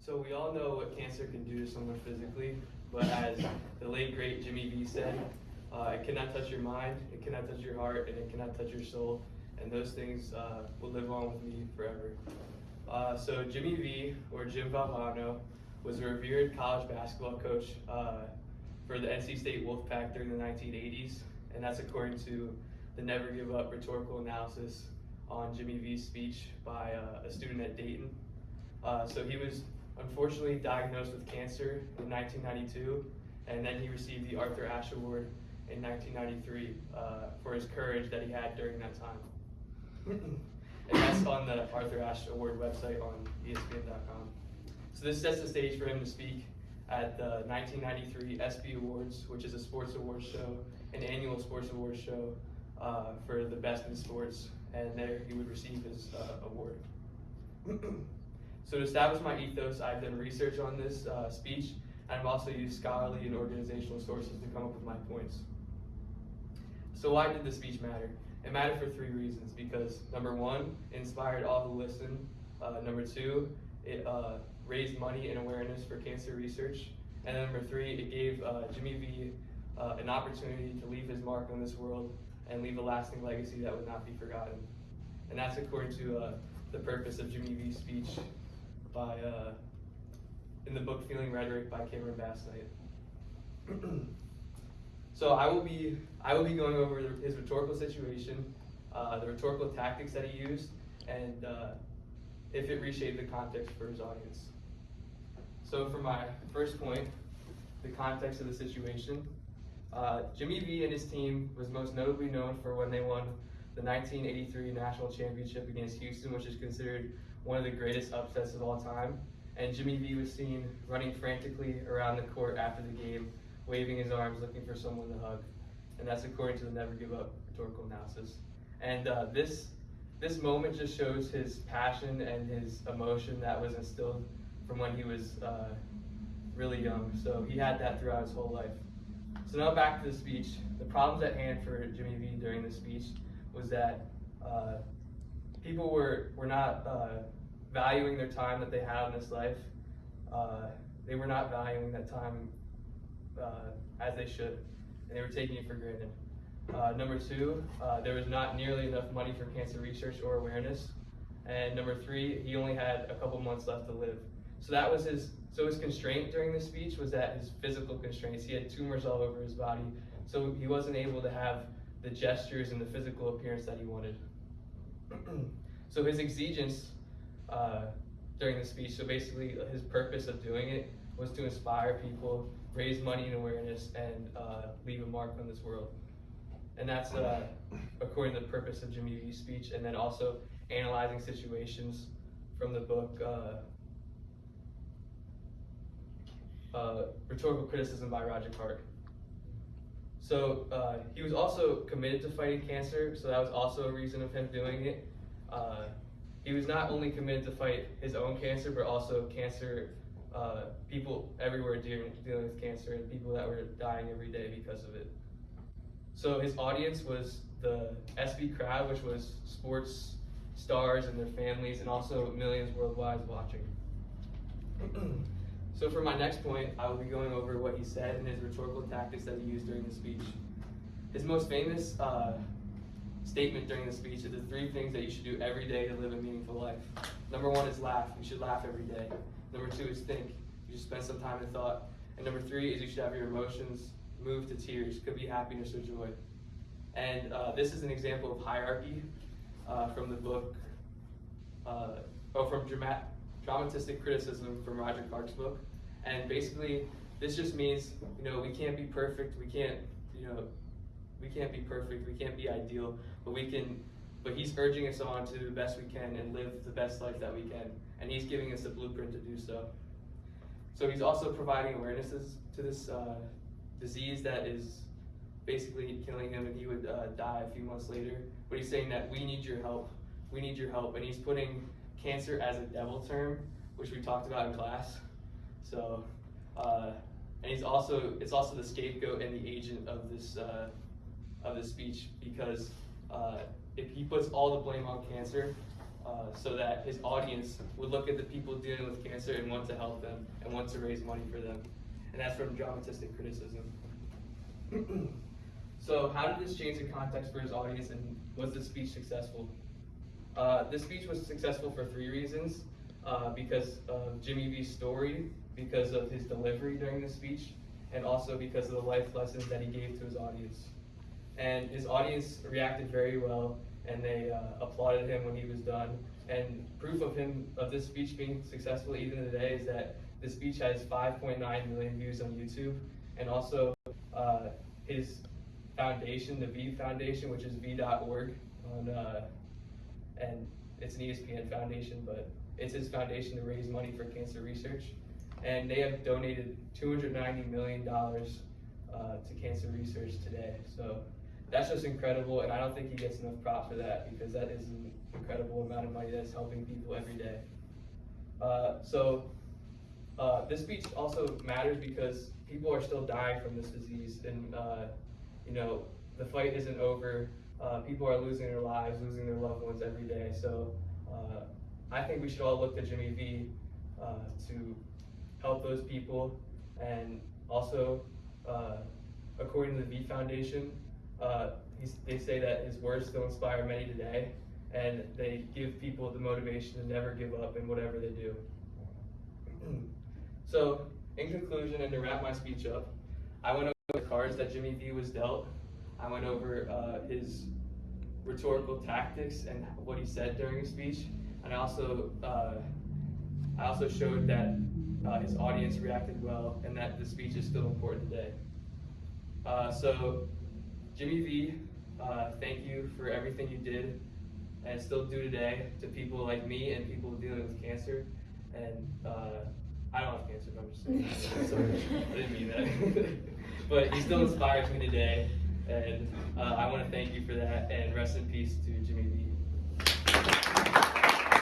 So we all know what cancer can do to someone physically, but as the late great Jimmy V said, it cannot touch your mind, it cannot touch your heart, and it cannot touch your soul, and those things will live on with me forever. So Jimmy V, or Jim Valvano, was a revered college basketball coach for the NC State Wolfpack during the 1980s, and that's according to the Never Give Up rhetorical analysis on Jimmy V's speech by a student at Dayton. So he was unfortunately diagnosed with cancer in 1992, and then he received the Arthur Ashe Award in 1993 for his courage that he had during that time. And that's on the Arthur Ashe Award website on ESPN.com. So this sets the stage for him to speak at the 1993 ESPY Awards, which is a sports awards show, an annual sports awards show for the best in sports, and there he would receive his award. So to establish my ethos, I've done research on this speech, and I've also used scholarly and organizational sources to come up with my points. So why did the speech matter? It mattered for three reasons, because number one, it inspired all who listened. Number two, it raised money and awareness for cancer research. And number three, it gave Jimmy V an opportunity to leave his mark on this world and leave a lasting legacy that would not be forgotten. And that's according to the purpose of Jimmy V's speech by, in the book Feeling Rhetoric by Cameron Bass Knight. So I will be going over his rhetorical situation, the rhetorical tactics that he used, and if it reshaped the context for his audience. So for my first point, the context of the situation, Jimmy V and his team was most notably known for when they won the 1983 National Championship against Houston, which is considered one of the greatest upsets of all time. And Jimmy V was seen running frantically around the court after the game, waving his arms, looking for someone to hug. And that's according to the Never Give Up rhetorical analysis. And this moment just shows his passion and his emotion that was instilled from when he was really young. So he had that throughout his whole life. So now back to the speech. The problems at hand for Jimmy V during the speech was that people were not valuing their time that they have in this life. They were not valuing that time as they should, and they were taking it for granted. Number two, there was not nearly enough money for cancer research or awareness. And number three, he only had a couple months left to live. So that was his constraint during the speech was that his physical constraints. He had tumors all over his body, so he wasn't able to have the gestures and the physical appearance that he wanted. So his exigence during the speech, so basically his purpose of doing it was to inspire people, raise money and awareness, and leave a mark on this world. And that's according to the purpose of Jimmy V's speech, and then also analyzing situations from the book Rhetorical Criticism by Roger Clark. So he was also committed to fighting cancer, so that was also a reason of him doing it. He was not only committed to fight his own cancer, but also cancer, people everywhere dealing with cancer and people that were dying every day because of it. So his audience was the ESPY crowd, which was sports stars and their families, and also millions worldwide watching. So for my next point, I will be going over what he said and his rhetorical tactics that he used during the speech. His most famous statement during the speech are the three things that you should do every day to live a meaningful life. Number one is laugh. You should laugh every day. Number two is think. You should spend some time in thought. And number three is you should have your emotions move to tears. Could be happiness or joy. And this is an example of hierarchy from the book, from Dramatistic Criticism from Roger Clark's book. And basically, this just means, we can't be perfect. We can't be perfect. We can't be ideal, but he's urging us on to do the best we can and live the best life that we can. And he's giving us a blueprint to do so. So he's also providing awarenesses to this disease that is basically killing him, and he would die a few months later. But he's saying that we need your help. We need your help. And he's putting cancer as a devil term, which we talked about in class. So, and it's also the scapegoat and the agent of this speech, because if he puts all the blame on cancer, so that his audience would look at the people dealing with cancer and want to help them and want to raise money for them. And that's from dramatistic criticism. So how did this change the context for his audience, and was the speech successful? This speech was successful for 3 reasons. Because of Jimmy V's story, because of his delivery during the speech, and also because of the life lessons that he gave to his audience. And his audience reacted very well, and they applauded him when he was done. And proof of this speech being successful even today is that the speech has 5.9 million views on YouTube, and also his foundation, the V Foundation, which is v.org, and it's an ESPN foundation, but it's his foundation to raise money for cancer research. And they have donated $290 million to cancer research today. So that's just incredible, and I don't think he gets enough prop for that, because that is an incredible amount of money that's helping people every day. This speech also matters because people are still dying from this disease, and the fight isn't over. People are losing their lives, losing their loved ones every day. So I think we should all look to Jimmy V to help those people. And also, according to the V Foundation, they say that his words still inspire many today, and they give people the motivation to never give up in whatever they do. So, in conclusion, and to wrap my speech up, I went over the cards that Jimmy V was dealt. I went over his rhetorical tactics and what he said during his speech, and I also showed that his audience reacted well, and that the speech is still important today. So, Jimmy V, thank you for everything you did and still do today to people like me and people dealing with cancer. And I don't have cancer, but I'm just saying. Sorry, I didn't mean that. But he still inspires me today, and I want to thank you for that, and rest in peace to Jimmy V.